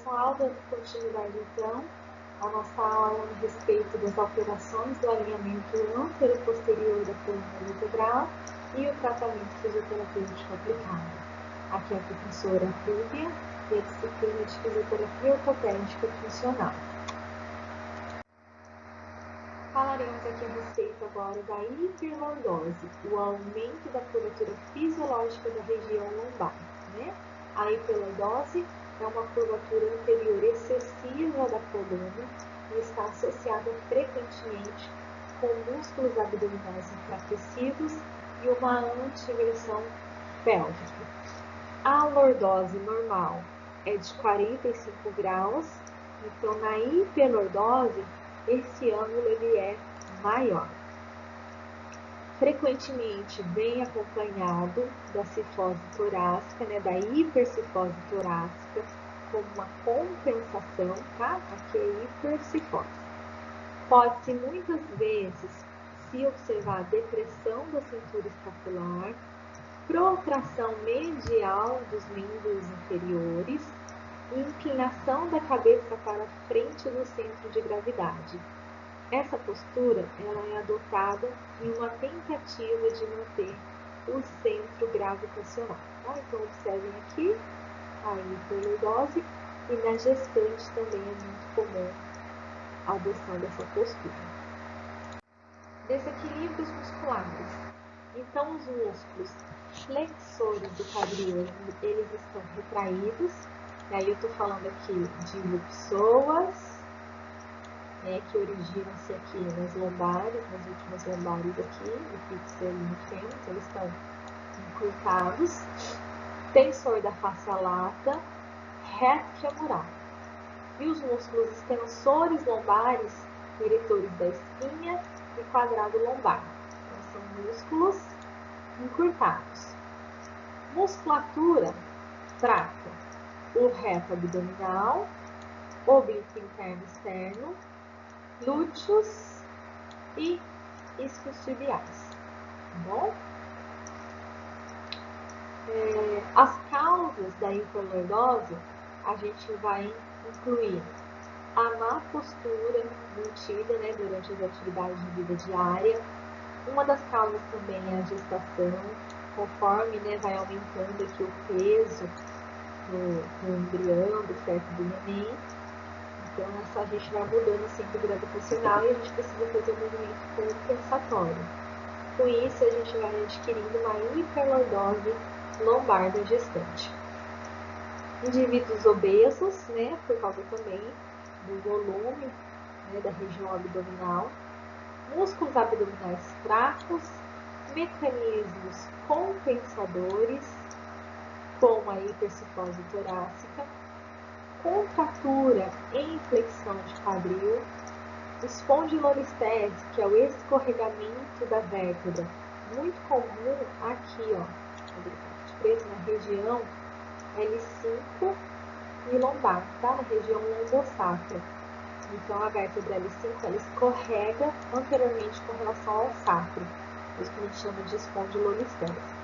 próximo aula, dando continuidade então a nossa aula a respeito das alterações do alinhamento antero-posterior da coluna vertebral e o tratamento fisioterapêutico aplicado. Aqui é a professora Fúvia e a disciplina de fisioterapia ortopédica funcional. Falaremos aqui a respeito agora da hiperlordose, o aumento da curvatura fisiológica da região lombar. A hiperlordose é uma curvatura anterior excessiva da coluna e está associada frequentemente com músculos abdominais enfraquecidos e uma anteversão pélvica. A lordose normal é de 45 graus, então na hiperlordose esse ângulo ele é maior. Frequentemente vem acompanhado da cifose torácica, da hipercifose torácica, como uma compensação, tá? Aqui é hipercifose. Pode-se muitas vezes se observar a depressão da cintura escapular, protração medial dos membros inferiores e inclinação da cabeça para frente do centro de gravidade. Essa postura ela é adotada em uma tentativa de manter o centro gravitacional. Tá? Então, observem aqui a hiperlordose e na gestante também é muito comum a adoção dessa postura. Desequilíbrios musculares. Então, os músculos flexores do quadril, eles estão retraídos. E aí eu estou falando aqui de psoas, que originam-se aqui nas lombares, nas últimas lombares aqui, do pixel e no fêmur, eles estão encurtados. Tensor da face lata, reto femoral. E os músculos extensores lombares, eretores da espinha e quadrado lombar. Então, são músculos encurtados. Musculatura fraca. O reto abdominal, oblíquo interno externo, glúteos e isquiotibiais, tá bom? As causas da hiperlordose, a gente vai incluir a má postura mantida durante as atividades de vida diária. Uma das causas também é a gestação, conforme vai aumentando aqui o peso do embrião, do feto do neném. Então, a gente vai mudando o centro gravitacional e a gente precisa fazer um movimento compensatório. Com isso, a gente vai adquirindo uma hiperlordose lombar da gestante. Indivíduos obesos, por causa também do volume da região abdominal. Músculos abdominais fracos, mecanismos compensadores, como a hipercifose torácica, contratura em flexão de quadril, espondilolistese, que é o escorregamento da vértebra, muito comum aqui, preto na região L5 e lombar, tá? Na região lombosacra. Então, a vértebra L5 ela escorrega anteriormente com relação ao sacro, isso que a gente chama de espondilolistese.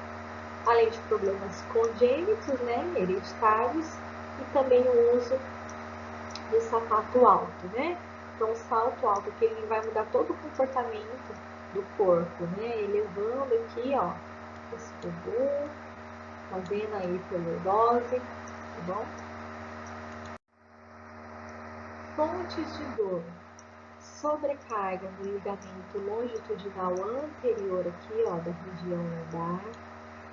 Além de problemas congênitos, hereditários, e também o uso do sapato alto, Então, o salto alto, que ele vai mudar todo o comportamento do corpo, elevando aqui, esse bumbum, fazendo a hiperlordose, tá bom? Fontes de dor. Sobrecarga no ligamento longitudinal anterior aqui, da região lombar.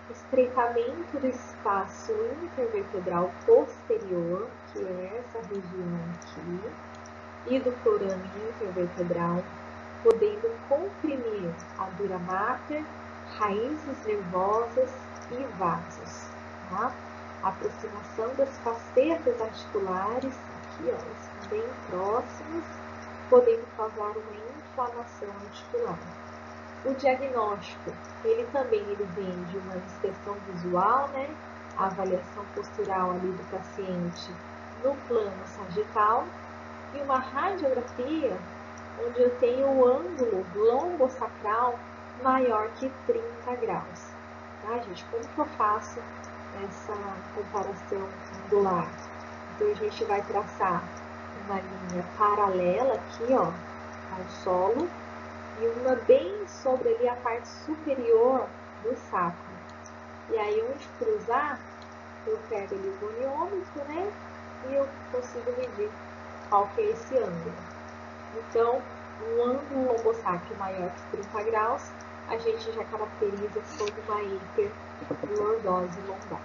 Estreitamento do espaço intervertebral posterior, que é essa região aqui, e do forame intervertebral, podendo comprimir a dura mater, raízes nervosas e vasos. Tá? Aproximação das facetas articulares, aqui, estão bem próximas, podendo causar uma inflamação articular. O diagnóstico, ele vem de uma inspeção visual, a avaliação postural ali do paciente no plano sagital e uma radiografia onde eu tenho o ângulo lombosacral maior que 30 graus. Tá, gente? Como que eu faço essa comparação angular? Então, a gente vai traçar uma linha paralela aqui, ó, ao solo, e uma bem sobre ali a parte superior do sacro. E aí, onde cruzar, eu pego ali o goniômetro, né? E eu consigo medir qual que é esse ângulo. Então, um ângulo lombosacro maior que 30 graus, a gente já caracteriza como uma hiperlordose lombar.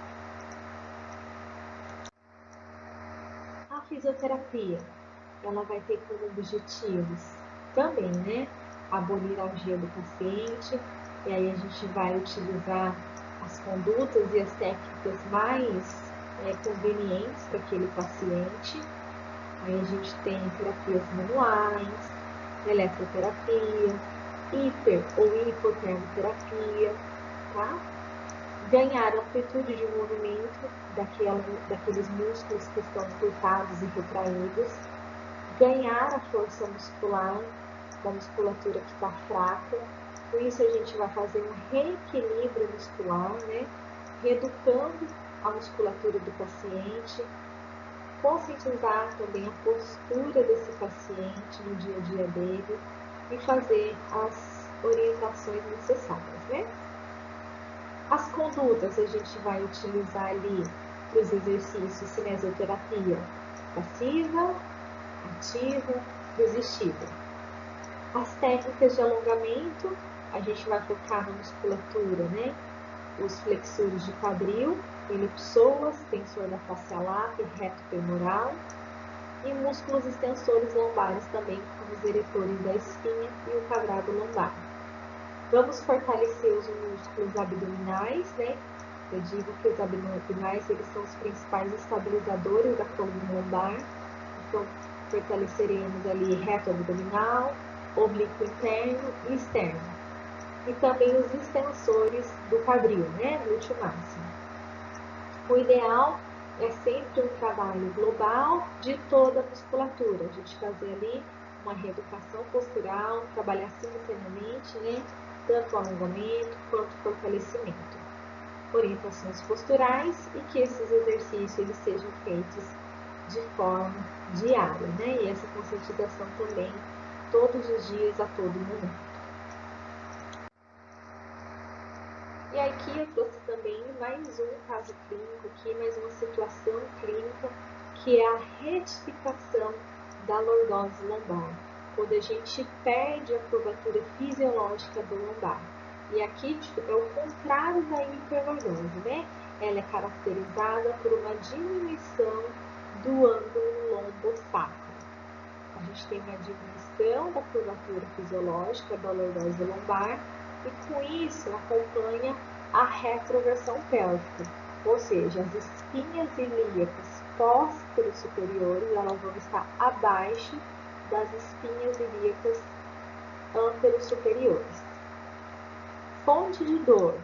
A fisioterapia, ela vai ter como objetivos também, né? Abolir a algia do paciente, e aí a gente vai utilizar as condutas e as técnicas mais convenientes para aquele paciente. Aí a gente tem terapias manuais, eletroterapia, hiper ou hipotermoterapia, tá? Ganhar amplitude de movimento daqueles músculos que estão encurtados e retraídos, ganhar a força muscular da musculatura que está fraca. Com isso a gente vai fazer um reequilíbrio muscular, né? Reeducando a musculatura do paciente, conscientizar também a postura desse paciente no dia a dia dele e fazer as orientações necessárias, né? As condutas a gente vai utilizar ali para os exercícios cinesioterapia passiva, ativa, resistida. As técnicas de alongamento, a gente vai focar na musculatura, né? Os flexores de quadril, elipsoas, tensor da face lata e reto femoral, e músculos extensores lombares também, como os eretores da espinha e o quadrado lombar. Vamos fortalecer os músculos abdominais, né? Eu digo que os abdominais eles são os principais estabilizadores da coluna lombar. Então, fortaleceremos ali reto abdominal, oblíquo interno e externo. E também os extensores do quadril, né? Glúteo máximo. O ideal é sempre um trabalho global de toda a musculatura. A gente fazer ali uma reeducação postural, trabalhar simultaneamente, né? Tanto alongamento quanto fortalecimento. Orientações posturais e que esses exercícios eles sejam feitos de forma diária, né? E essa conscientização também todos os dias, a todo momento. E aqui eu trouxe também mais um caso clínico aqui, mais uma situação clínica, que é a retificação da lordose lombar, quando a gente perde a curvatura fisiológica do lombar. E aqui é o contrário da hiperlordose, né? Ela é caracterizada por uma diminuição do ângulo lombosacro. A gente tem uma diminuição da curvatura fisiológica da lordose lombar e com isso acompanha a retroversão pélvica, ou seja, as espinhas ilíacas póstero-superiores elas vão estar abaixo das espinhas ilíacas antero-superiores. Fonte de dor: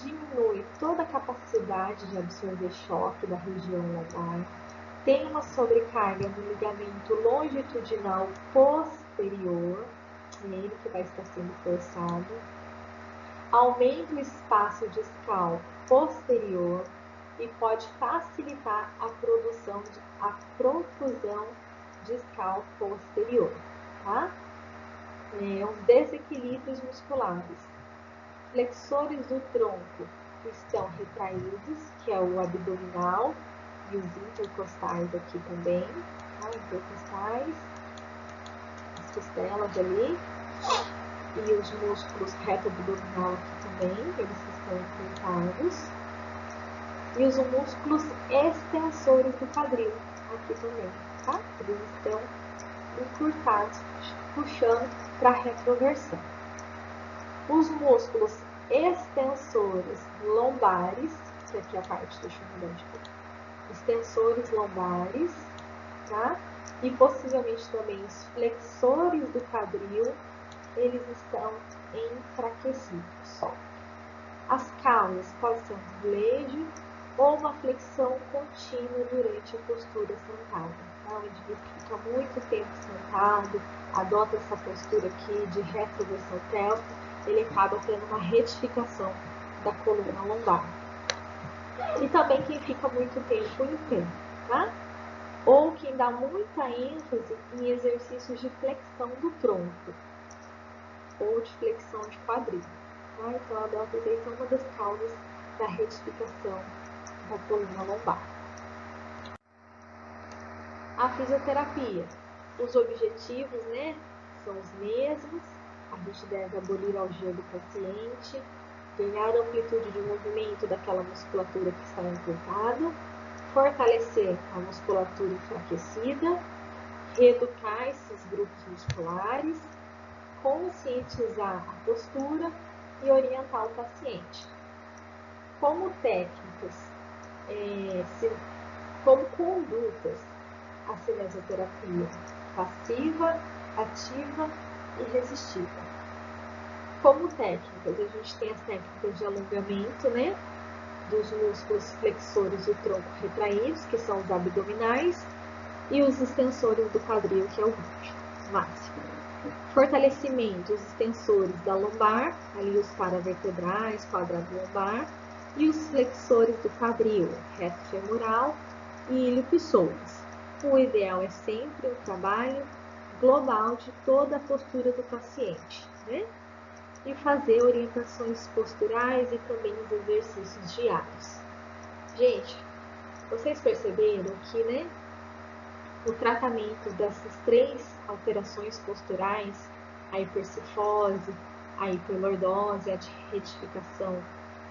diminui toda a capacidade de absorver choque da região lombar, tem uma sobrecarga no ligamento longitudinal posterior, ele que vai estar sendo forçado, aumenta o espaço discal posterior e pode facilitar a profusão discal posterior, tá? Os desequilíbrios musculares. Flexores do tronco estão retraídos, que é o abdominal, e os intercostais aqui também, tá? Intercostais, as costelas ali, e os músculos reto abdominal aqui também, eles estão encurtados, e os músculos extensores do quadril aqui também, tá? Eles estão encurtados, puxando para a retroversão. Os músculos extensores lombares, que aqui é a parte, deixa eu mudar de cor, extensores lombares, tá? E possivelmente também os flexores do quadril, eles estão enfraquecidos. As causas podem ser um deslejo ou uma flexão contínua durante a postura sentada. Tá? O indivíduo fica muito tempo sentado, adota essa postura aqui de retroversão pélvica, ele acaba tendo uma retificação da coluna lombar. E também quem fica muito tempo em pé, tá? Ou quem dá muita ênfase em exercícios de flexão do tronco, ou de flexão de quadril. Tá? Então, a adeltoideia é uma das causas da retificação da coluna lombar. A fisioterapia. Os objetivos, né, são os mesmos. A gente deve abolir a algia do paciente, ganhar amplitude de movimento daquela musculatura que está encurtada, fortalecer a musculatura enfraquecida, reeducar esses grupos musculares, conscientizar a postura e orientar o paciente. Como técnicas, como condutas, a cinesioterapia passiva, ativa e resistiva. Como técnicas, a gente tem as técnicas de alongamento, né, dos músculos flexores do tronco retraídos, que são os abdominais, e os extensores do quadril, que é o glúteo máximo. Fortalecimento, os extensores da lombar, ali os paravertebrais, quadrado lombar, e os flexores do quadril, reto femoral e ilho psoas. O ideal é sempre o trabalho global de toda a postura do paciente, né? E fazer orientações posturais e também os exercícios diários. Gente, vocês perceberam que, né, o tratamento dessas 3 alterações posturais, a hipercifose, a hiperlordose, a retificação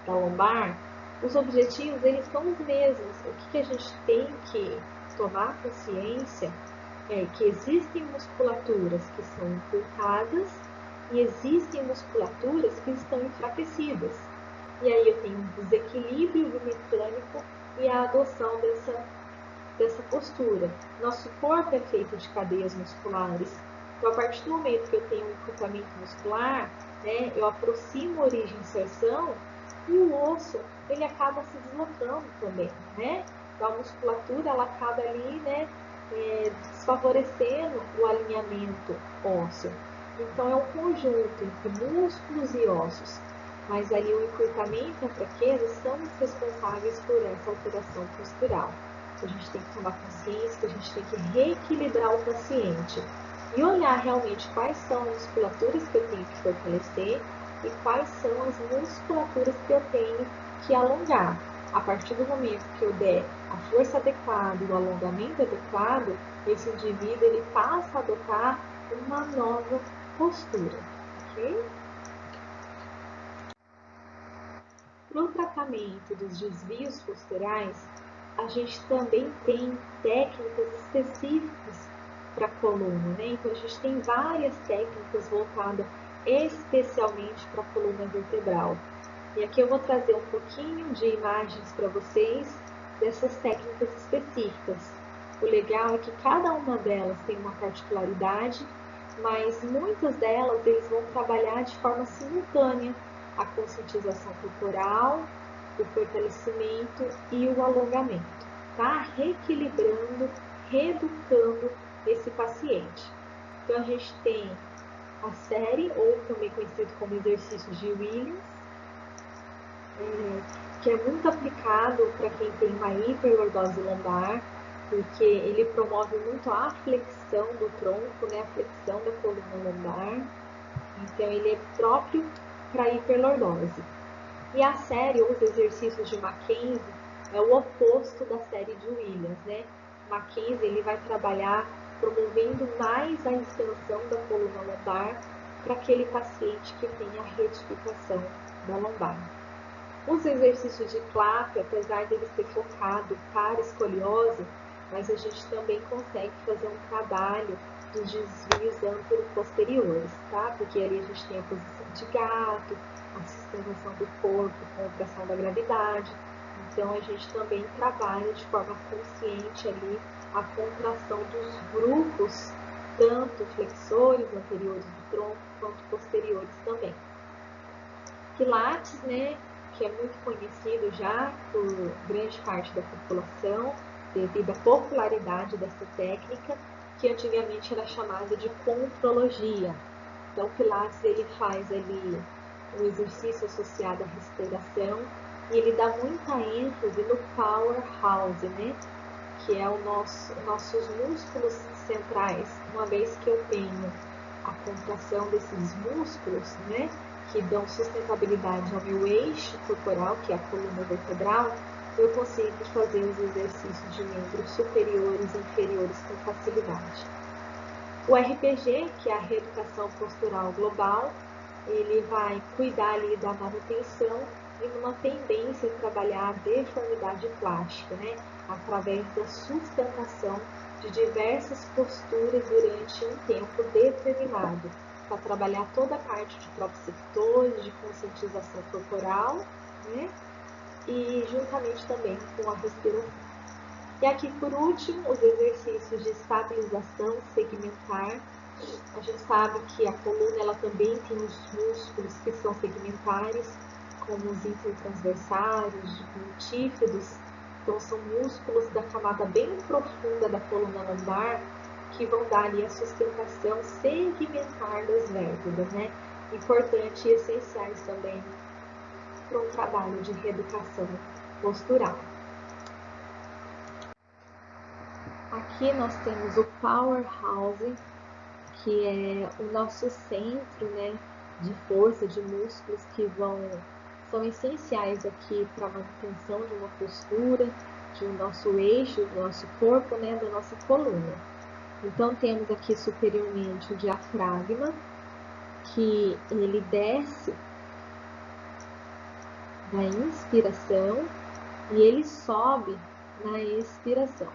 da lombar, os objetivos eles são os mesmos. O que a gente tem que tomar consciência é que existem musculaturas que são encurtadas e existem musculaturas que estão enfraquecidas. E aí eu tenho um desequilíbrio biomecânico e a adoção dessa postura. Nosso corpo é feito de cadeias musculares. Então, a partir do momento que eu tenho um encurtamento muscular, né, eu aproximo a origem e inserção e o osso ele acaba se deslocando também, né? Então, a musculatura ela acaba ali, né, desfavorecendo o alinhamento ósseo. Então, é um conjunto entre músculos e ossos. Mas ali o encurtamento e a fraqueza são os responsáveis por essa alteração postural. A gente tem que tomar consciência que a gente tem que reequilibrar o paciente e olhar realmente quais são as musculaturas que eu tenho que fortalecer e quais são as musculaturas que eu tenho que alongar. A partir do momento que eu der a força adequada e o alongamento adequado, esse indivíduo ele passa a adotar uma nova postura, ok? Para o tratamento dos desvios posturais, a gente também tem técnicas específicas para a coluna, né? Então, a gente tem várias técnicas voltadas especialmente para a coluna vertebral. E aqui eu vou trazer um pouquinho de imagens para vocês dessas técnicas específicas. O legal é que cada uma delas tem uma particularidade, mas muitas delas eles vão trabalhar de forma simultânea a conscientização corporal, o fortalecimento e o alongamento, tá? Reequilibrando, reeducando esse paciente. Então, a gente tem a série, ou também conhecido como exercícios de Williams, que é muito aplicado para quem tem uma hiperlordose lombar, porque ele promove muito a flexão do tronco, né, a flexão da coluna lombar. Então, ele é próprio para hiperlordose. E a série, ou os exercícios de Mackenzie, é o oposto da série de Williams, né? Mackenzie, ele vai trabalhar promovendo mais a extensão da coluna lombar para aquele paciente que tem a retificação da lombar. Os exercícios de Clap, apesar de ele ser focado para escoliose, mas a gente também consegue fazer um trabalho dos desvios antero-posteriores, tá? Porque ali a gente tem a posição de gato, a sustentação do corpo com a opressão da gravidade. Então, a gente também trabalha de forma consciente ali a contração dos grupos, tanto flexores anteriores do tronco, quanto posteriores também. Pilates, né, que é muito conhecido já por grande parte da população, devido à popularidade dessa técnica, que antigamente era chamada de contrologia. Então, o Pilates ele faz ali um exercício associado à respiração e ele dá muita ênfase no powerhouse, né? que é nossos músculos centrais, uma vez que eu tenho a contração desses músculos, né, que dão sustentabilidade ao meu eixo corporal, que é a coluna vertebral, eu consigo fazer os exercícios de membros superiores e inferiores com facilidade. O RPG, que é a reeducação postural global, ele vai cuidar ali da manutenção e numa tendência a trabalhar a deformidade plástica, né, através da sustentação de diversas posturas durante um tempo determinado, para trabalhar toda a parte de proprioceptores, de conscientização corporal, né, e juntamente também com a respiração. E aqui, por último, os exercícios de estabilização segmentar. A gente sabe que a coluna ela também tem os músculos que são segmentares, como os intertransversários, multífidos. Então, são músculos da camada bem profunda da coluna lombar que vão dar ali a sustentação segmentar das vértebras, né? Importante e essenciais também para um trabalho de reeducação postural. Aqui nós temos o Powerhouse, que é o nosso centro, né, de força, de músculos que são essenciais aqui para a manutenção de uma postura, do nosso eixo, do nosso corpo, né, da nossa coluna. Então, temos aqui superiormente o diafragma, que ele desce na inspiração e ele sobe na expiração.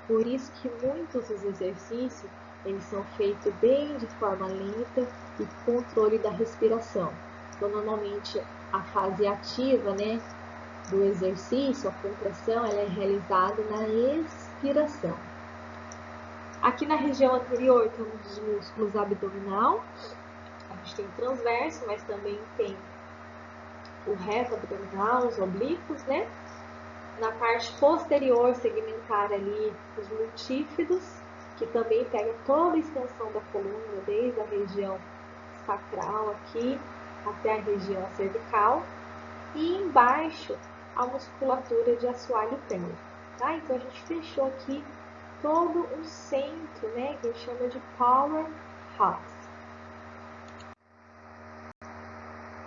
Por isso que muitos dos exercícios eles são feitos bem de forma lenta e controle da respiração. Então, normalmente, a fase ativa, né, do exercício, a contração, ela é realizada na expiração. Aqui na região anterior temos os músculos abdominal. A gente tem o transverso, mas também tem o reto abdominal, os oblíquos, né? Na parte posterior, segmentar ali os multífidos, que também pega toda a extensão da coluna, desde a região sacral aqui até a região cervical. E embaixo, a musculatura de assoalho pélvico, tá? Então, a gente fechou aqui todo um centro, né, que a gente chama de Powerhouse.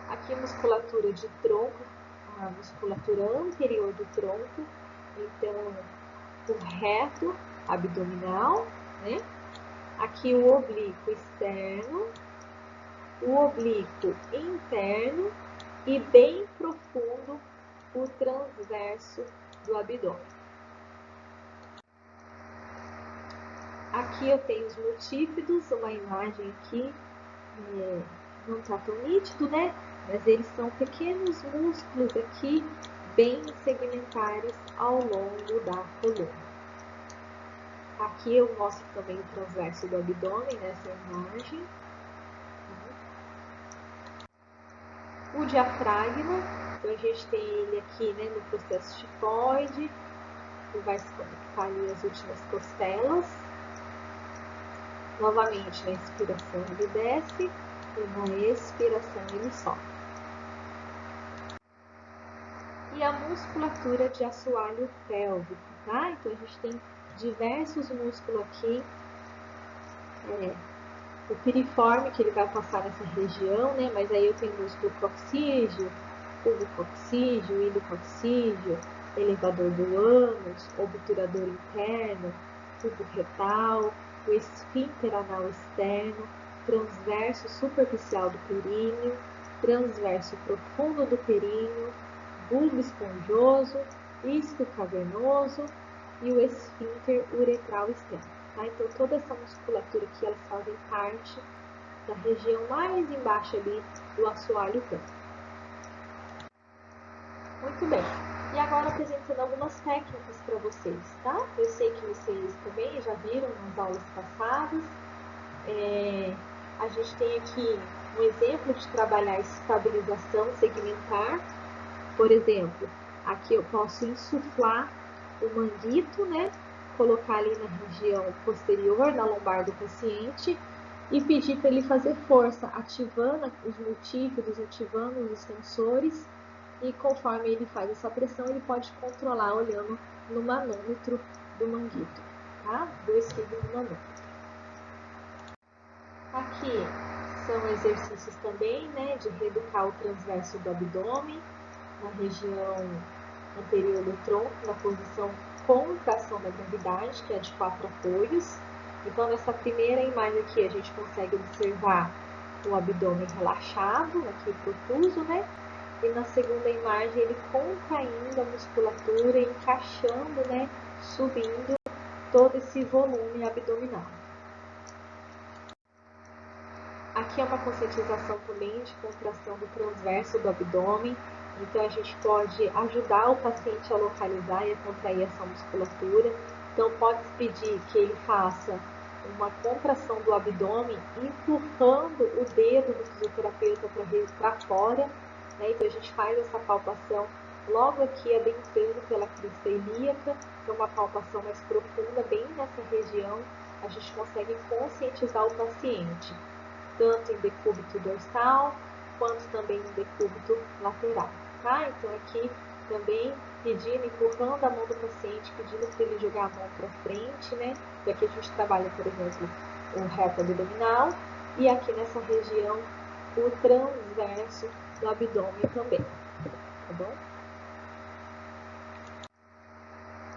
Aqui a musculatura de tronco, a musculatura anterior do tronco, então o reto abdominal, né? Aqui o oblíquo externo, o oblíquo interno e bem profundo o transverso do abdômen. Aqui eu tenho os multífidos, uma imagem aqui, não está tão nítido, né? Mas eles são pequenos músculos aqui, bem segmentares ao longo da coluna. Aqui eu mostro também o transverso do abdômen nessa imagem. O diafragma, então a gente tem ele aqui, né, no processo tifoide, que vai se conectar ali as últimas costelas. Novamente, na inspiração ele desce e na expiração ele sobe. E a musculatura de assoalho pélvico, tá? Então a gente tem diversos músculos aqui. O piriforme, que ele vai passar nessa região, né? Mas aí eu tenho músculo coxígeo, tubo coxígeo, ilho coxígeo, elevador do ânus, obturador interno, tubo retal, o esfíncter anal externo, transverso superficial do períneo, transverso profundo do períneo, bulbo esponjoso, isco cavernoso e o esfíncter uretral externo. Tá? Então, toda essa musculatura aqui, elas fazem parte da região mais embaixo ali do assoalho pélvico. Muito bem. E agora apresentando algumas técnicas para vocês, tá? Eu sei que vocês também já viram nas aulas passadas. A gente tem aqui um exemplo de trabalhar estabilização segmentar. Por exemplo, aqui eu posso insuflar o manguito, né? Colocar ali na região posterior, na lombar do paciente e pedir para ele fazer força, ativando os multífidos, ativando os extensores. E conforme ele faz essa pressão, ele pode controlar olhando no manômetro do manguito, tá? 2 kg no manguito. Aqui são exercícios também, né, de reeducar o transverso do abdômen, na região anterior do tronco, na posição com tração da gravidade, que é de 4 apoios. Então, nessa primeira imagem aqui, a gente consegue observar o abdômen relaxado, aqui protuso, né? E na segunda imagem, ele contraindo a musculatura, encaixando, né? Subindo todo esse volume abdominal. Aqui é uma conscientização também de contração do transverso do abdômen. Então, a gente pode ajudar o paciente a localizar e a contrair essa musculatura. Então, pode-se pedir que ele faça uma contração do abdômen, empurrando o dedo do fisioterapeuta para fora. Né? Então, a gente faz essa palpação logo aqui, adentrando pela crista ilíaca. Então, uma palpação mais profunda, bem nessa região, a gente consegue conscientizar o paciente, tanto em decúbito dorsal, quanto também no decúbito lateral. Tá? Então, aqui também pedindo, empurrando a mão do paciente, pedindo para ele jogar a mão para frente, né? E aqui a gente trabalha, por exemplo, o reto abdominal e aqui nessa região o transverso do abdômen também, tá bom?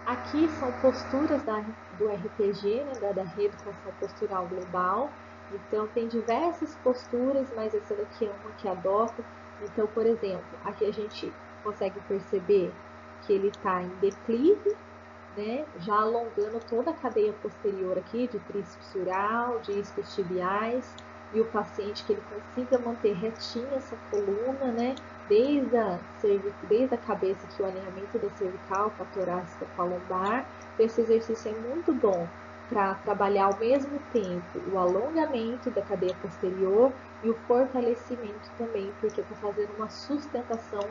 Aqui são posturas do RPG, né, da reeducação postural global. Então, tem diversas posturas, mas essa daqui é uma que adota. Então, por exemplo, aqui a gente consegue perceber que ele está em declive, né, já alongando toda a cadeia posterior aqui, de tríceps ural, de isquiotibiais, e o paciente que ele consiga manter retinha essa coluna, né, desde a cabeça aqui, o alinhamento da cervical com a torácica com a lombar. Esse exercício é muito bom para trabalhar ao mesmo tempo o alongamento da cadeia posterior e o fortalecimento também, porque está fazendo uma sustentação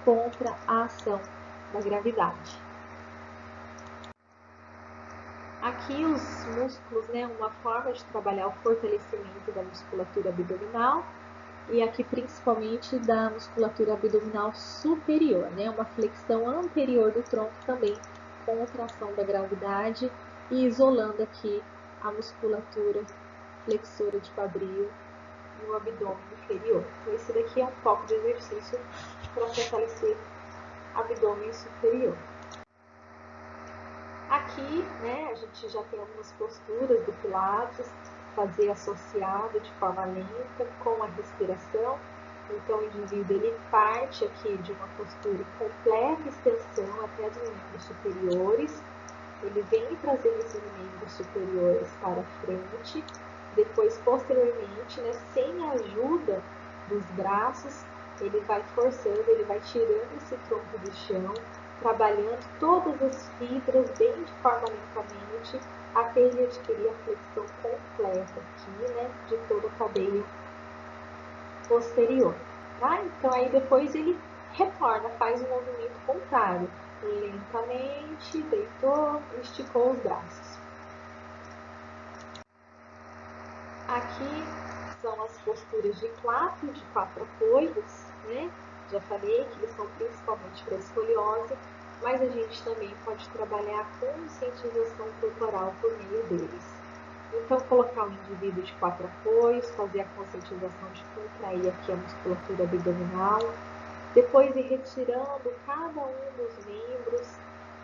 contra a ação da gravidade. Aqui os músculos, né, uma forma de trabalhar o fortalecimento da musculatura abdominal e aqui principalmente da musculatura abdominal superior, né, uma flexão anterior do tronco também com tração da gravidade e isolando aqui a musculatura flexora de quadril e o abdômen inferior. Então esse daqui é um foco de exercício para fortalecer abdômen superior. Aqui, né, a gente já tem algumas posturas do Pilates, fazer associado de forma lenta com a respiração. Então, o indivíduo ele parte aqui de uma postura em completa extensão até os membros superiores. Ele vem trazendo esses membros superiores para frente. Depois, posteriormente, né, sem a ajuda dos braços, ele vai forçando, ele vai tirando esse tronco do chão, trabalhando todas as fibras bem de forma lentamente, até ele adquirir a flexão completa aqui, né, de toda a cadeia posterior. Tá? Então, aí depois ele retorna, faz o movimento contrário. Lentamente, deitou, esticou os braços. Aqui são as posturas de clap, de 4 apoios, né? Já falei que eles são principalmente para escoliose, mas a gente também pode trabalhar a conscientização corporal por meio deles. Então, colocar o indivíduo de 4 apoios, fazer a conscientização de contrair aqui a musculatura abdominal, depois ir retirando cada um dos membros.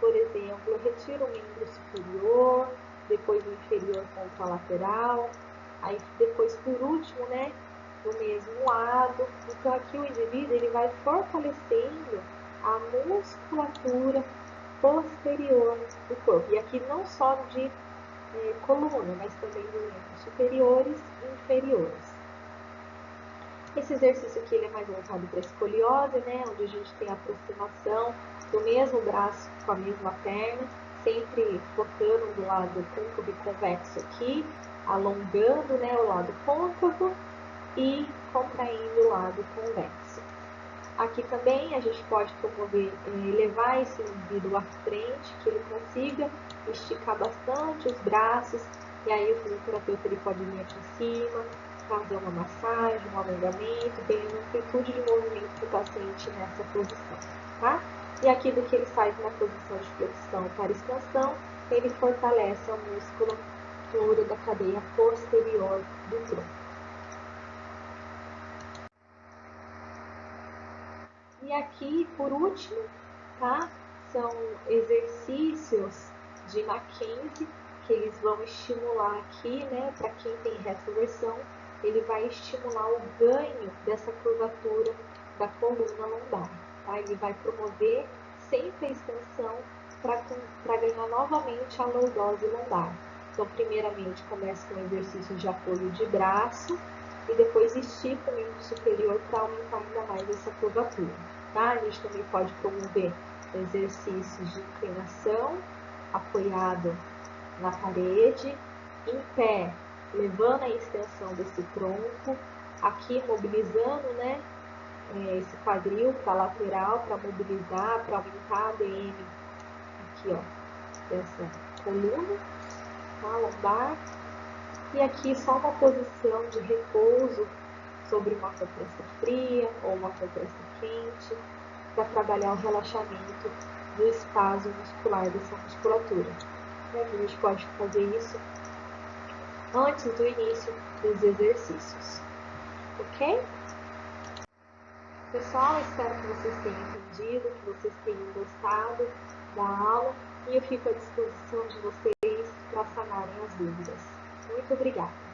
Por exemplo, eu retiro o membro superior, depois o inferior contra a lateral, aí depois por último, né, do mesmo lado. Então aqui o indivíduo ele vai fortalecendo a musculatura posterior do corpo. E aqui não só de coluna, mas também dos membros superiores e inferiores. Esse exercício aqui ele é mais voltado para a escoliose, né, onde a gente tem a aproximação do mesmo braço com a mesma perna, sempre focando do lado côncavo e convexo aqui, alongando, né, o lado côncavo e contraindo o lado convexo. Aqui também a gente pode promover, levar esse indivíduo à frente, que ele consiga esticar bastante os braços, e aí o fisioterapeuta ele pode vir aqui em cima, fazer uma massagem, um alongamento, dando amplitude de movimento para o paciente nessa posição, tá? E aqui do que ele faz na posição de flexão para extensão, ele fortalece a musculatura da cadeia posterior do tronco. E aqui, por último, tá? São exercícios de Mackenzie, que eles vão estimular aqui, né? Para quem tem retroversão, ele vai estimular o ganho dessa curvatura da coluna lombar, tá? Ele vai promover sempre a extensão para ganhar novamente a lordose lombar. Então, primeiramente, começa com exercícios de apoio de braço e depois estica o membro superior para aumentar ainda mais essa curvatura. Tá? A gente também pode promover exercícios de inclinação, apoiado na parede, em pé, levando a extensão desse tronco, aqui mobilizando, né, esse quadril para lateral, para mobilizar, para aumentar a ADM aqui, ó, dessa coluna, tá, lombar. E aqui só uma posição de repouso sobre uma compressa fria ou uma compressa quente, para trabalhar o relaxamento do espasmo muscular dessa musculatura. A gente pode fazer isso antes do início dos exercícios. Ok? Pessoal, espero que vocês tenham entendido, que vocês tenham gostado da aula e eu fico à disposição de vocês para sanarem as dúvidas. Muito obrigada!